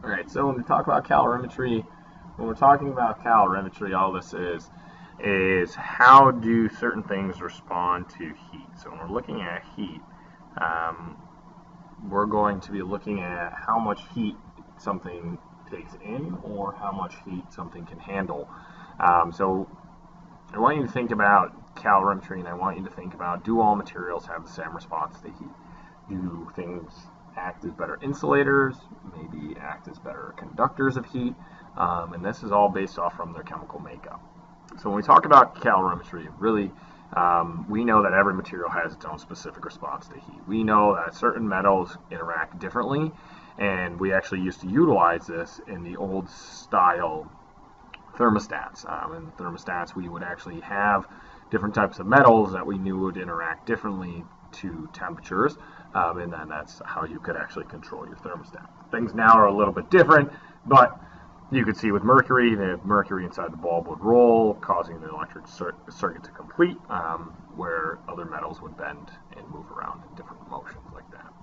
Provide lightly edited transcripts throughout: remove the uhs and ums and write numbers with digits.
All right, so when we talk about calorimetry, all this is how do certain things respond to heat. So when we're looking at heat, um, we're going to be looking at how much heat something takes in or how much heat something can handle. So I want you to think about calorimetry, and I want you to think about, do all materials have the same response to heat? Do things act as better insulators, maybe act as better conductors of heat? And this is all based off from their chemical makeup. So when we talk about calorimetry, really, we know that every material has its own specific response to heat. We know that certain metals interact differently, and we actually used to utilize this in the old style thermostats. In thermostats, we would actually have different types of metals that we knew would interact differently to temperatures, and then that's how you could actually control your thermostat. Things now are a little bit different, but you could see with mercury, the mercury inside the bulb would roll, causing the electric circuit to complete, where other metals would bend and move around in different motions like that.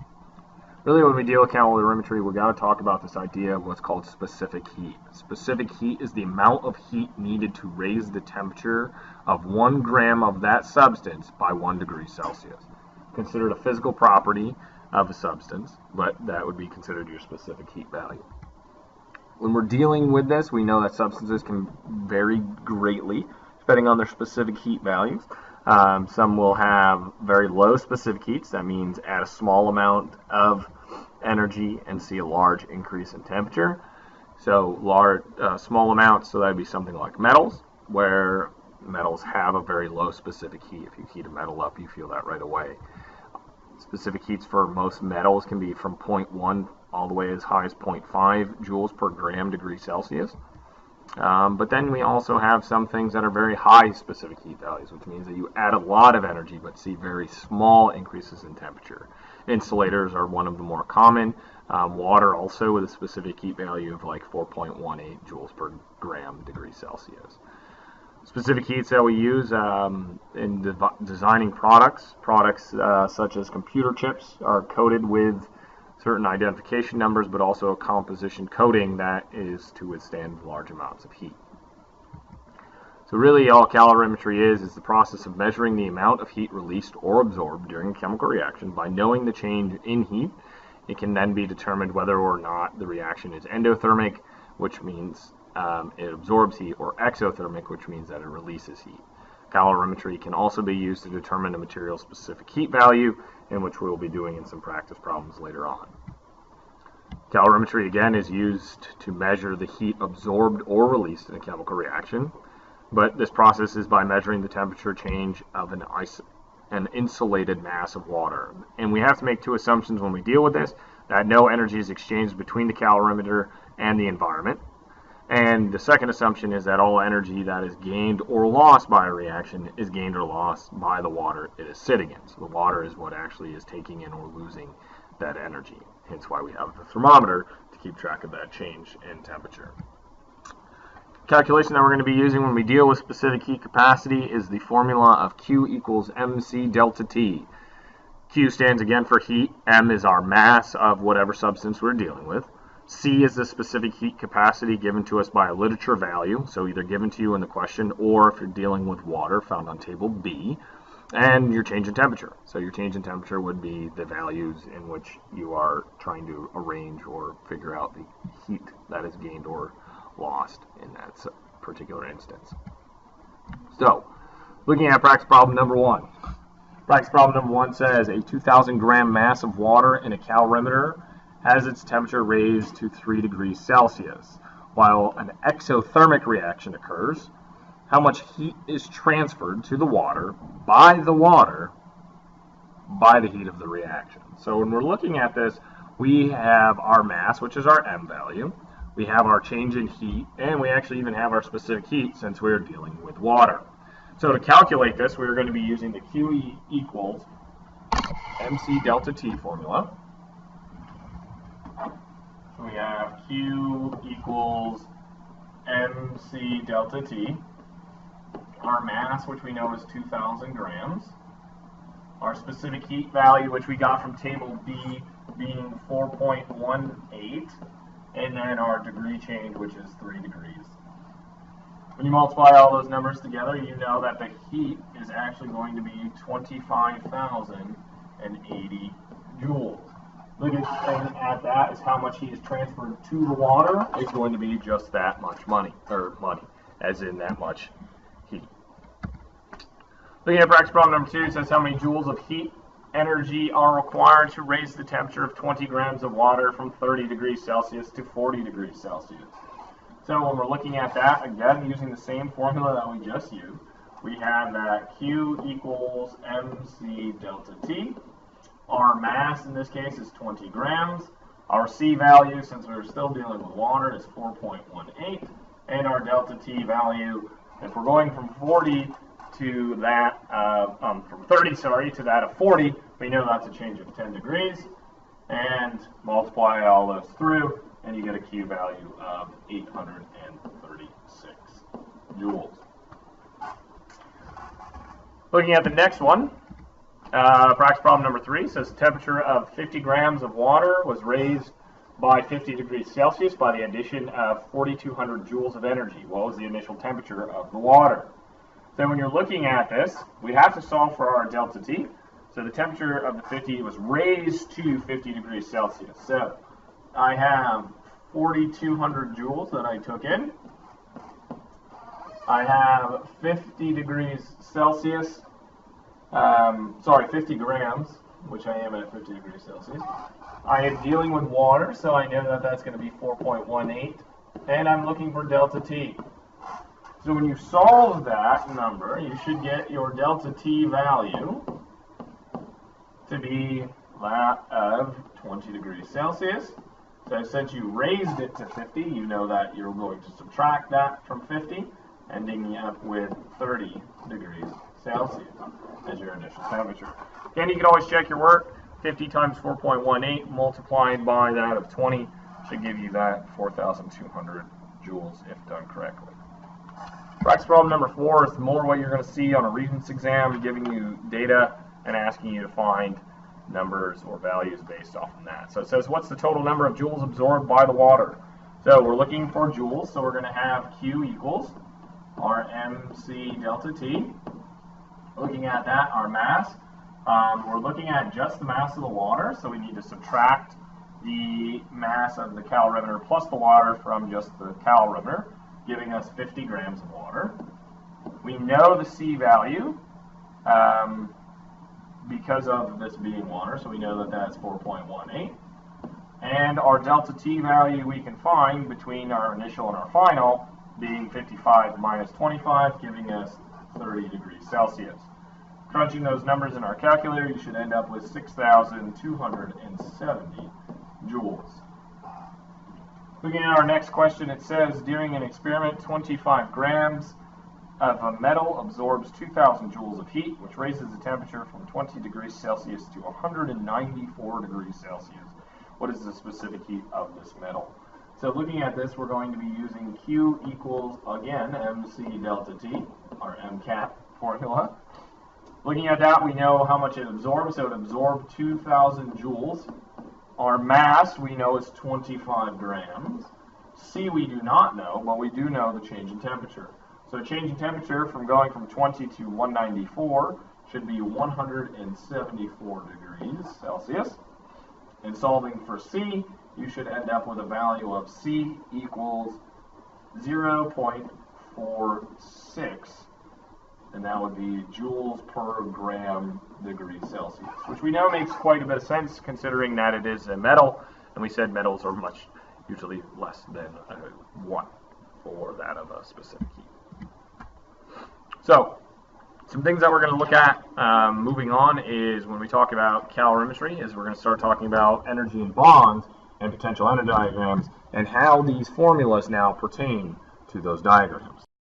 Really, when we deal with calorimetry, we've got to talk about this idea of what's called specific heat. Specific heat is the amount of heat needed to raise the temperature of 1 gram of that substance by 1 degree Celsius. Considered a physical property of a substance, but that would be considered your specific heat value. When we're dealing with this, we know that substances can vary greatly depending on their specific heat values. Some will have very low specific heats. That means add a small amount of energy and see a large increase in temperature. So small amounts, so that would be something like metals, where metals have a very low specific heat. If you heat a metal up, you feel that right away. Specific heats for most metals can be from 0.1 all the way as high as 0.5 joules per gram degree Celsius. But then we also have some things that are very high specific heat values, which means that you add a lot of energy but see very small increases in temperature. Insulators are one of the more common. Water also with a specific heat value of like 4.18 joules per gram degree Celsius. Specific heats that we use in designing products such as computer chips are coated with certain identification numbers, but also a composition coating that is to withstand large amounts of heat. So really all calorimetry is the process of measuring the amount of heat released or absorbed during a chemical reaction. By knowing the change in heat, it can then be determined whether or not the reaction is endothermic, which means it absorbs heat, or exothermic, which means that it releases heat. Calorimetry can also be used to determine a material's specific heat value, in which we will be doing in some practice problems later on. Calorimetry again is used to measure the heat absorbed or released in a chemical reaction, but this process is by measuring the temperature change of an insulated mass of water. And we have to make two assumptions when we deal with this: that no energy is exchanged between the calorimeter and the environment. And the second assumption is that all energy that is gained or lost by a reaction is gained or lost by the water it is sitting in. So the water is what actually is taking in or losing that energy. Hence why we have the thermometer to keep track of that change in temperature. Calculation that we're going to be using when we deal with specific heat capacity is the formula of Q equals mc delta T. Q stands again for heat, M is our mass of whatever substance we're dealing with. C is the specific heat capacity given to us by a literature value, so either given to you in the question or if you're dealing with water, found on table B, and your change in temperature. So your change in temperature would be the values in which you are trying to arrange or figure out the heat that is gained or lost in that particular instance. So, looking at practice problem number 1. Practice problem number 1 says a 2,000 gram mass of water in a calorimeter has its temperature raised to 3 degrees Celsius. While an exothermic reaction occurs, how much heat is transferred to the water by the heat of the reaction? So when we're looking at this, we have our mass, which is our M value. We have our change in heat, and we actually even have our specific heat since we're dealing with water. So to calculate this, we're going to be using the QE equals mc delta T formula. We have Q equals mc delta T. Our mass, which we know is 2,000 grams. Our specific heat value, which we got from table B, being 4.18. and then our degree change, which is 3 degrees. When you multiply all those numbers together, you know that the heat is actually going to be 25,080 joules. Looking at that is how much heat is transferred to the water. It's going to be just that much money, as in that much heat. Looking at practice problem number 2, it says how many joules of heat energy are required to raise the temperature of 20 grams of water from 30 degrees Celsius to 40 degrees Celsius. So when we're looking at that, again, using the same formula that we just used, we have that Q equals mc delta T. Our mass in this case is 20 grams. Our C value, since we're still dealing with water, is 4.18. And our delta T value, if we're going from 40 to that, from 30, to that of 40, we know that's a change of 10 degrees. And multiply all those through, and you get a Q value of 836 joules. Looking at the next one, practice problem number 3 says the temperature of 50 grams of water was raised by 50 degrees Celsius by the addition of 4,200 joules of energy. What was the initial temperature of the water? So when you're looking at this, we have to solve for our delta T. So the temperature of the 50 was raised to 50 degrees Celsius. So I have 4,200 joules that I took in. I have 50 degrees Celsius, 50 grams, which I am at 50 degrees Celsius. I am dealing with water, so I know that that's going to be 4.18, and I'm looking for delta T. So when you solve that number, you should get your delta T value to be that of 20 degrees Celsius. So since you raised it to 50, you know that you're going to subtract that from 50, ending up with 30 degrees Celsius as your initial temperature. Again, you can always check your work. 50 times 4.18 multiplied by that of 20 should give you that 4,200 joules if done correctly. Practice problem number 4 is more what you're going to see on a Regents exam, giving you data and asking you to find numbers or values based off of that. So it says, what's the total number of joules absorbed by the water? So we're looking for joules, so we're going to have Q equals our mc delta T. Looking at that, our mass, we're looking at just the mass of the water, so we need to subtract the mass of the calorimeter plus the water from just the calorimeter, giving us 50 grams of water. We know the C value because of this being water, so we know that that's 4.18. And our delta T value we can find between our initial and our final, being 55 minus 25, giving us 30 degrees Celsius. Crunching those numbers in our calculator, you should end up with 6,270 joules. Looking at our next question, it says, during an experiment, 25 grams of a metal absorbs 2,000 joules of heat, which raises the temperature from 20 degrees Celsius to 194 degrees Celsius. What is the specific heat of this metal? So looking at this, we're going to be using Q equals, again, mc delta T, our MCAT formula. Looking at that, we know how much it absorbs, so it absorbed 2,000 joules. Our mass, we know, is 25 grams. C, we do not know, but we do know the change in temperature. So change in temperature from going from 20 to 194 should be 174 degrees Celsius. In solving for C, you should end up with a value of C equals 0.46, and that would be joules per gram degree Celsius, which we know makes quite a bit of sense considering that it is a metal, and we said metals are usually less than 1 for that of a specific heat. So, some things that we're going to look at moving on is when we talk about calorimetry, is we're going to start talking about energy in bonds and potential energy diagrams and how these formulas now pertain to those diagrams.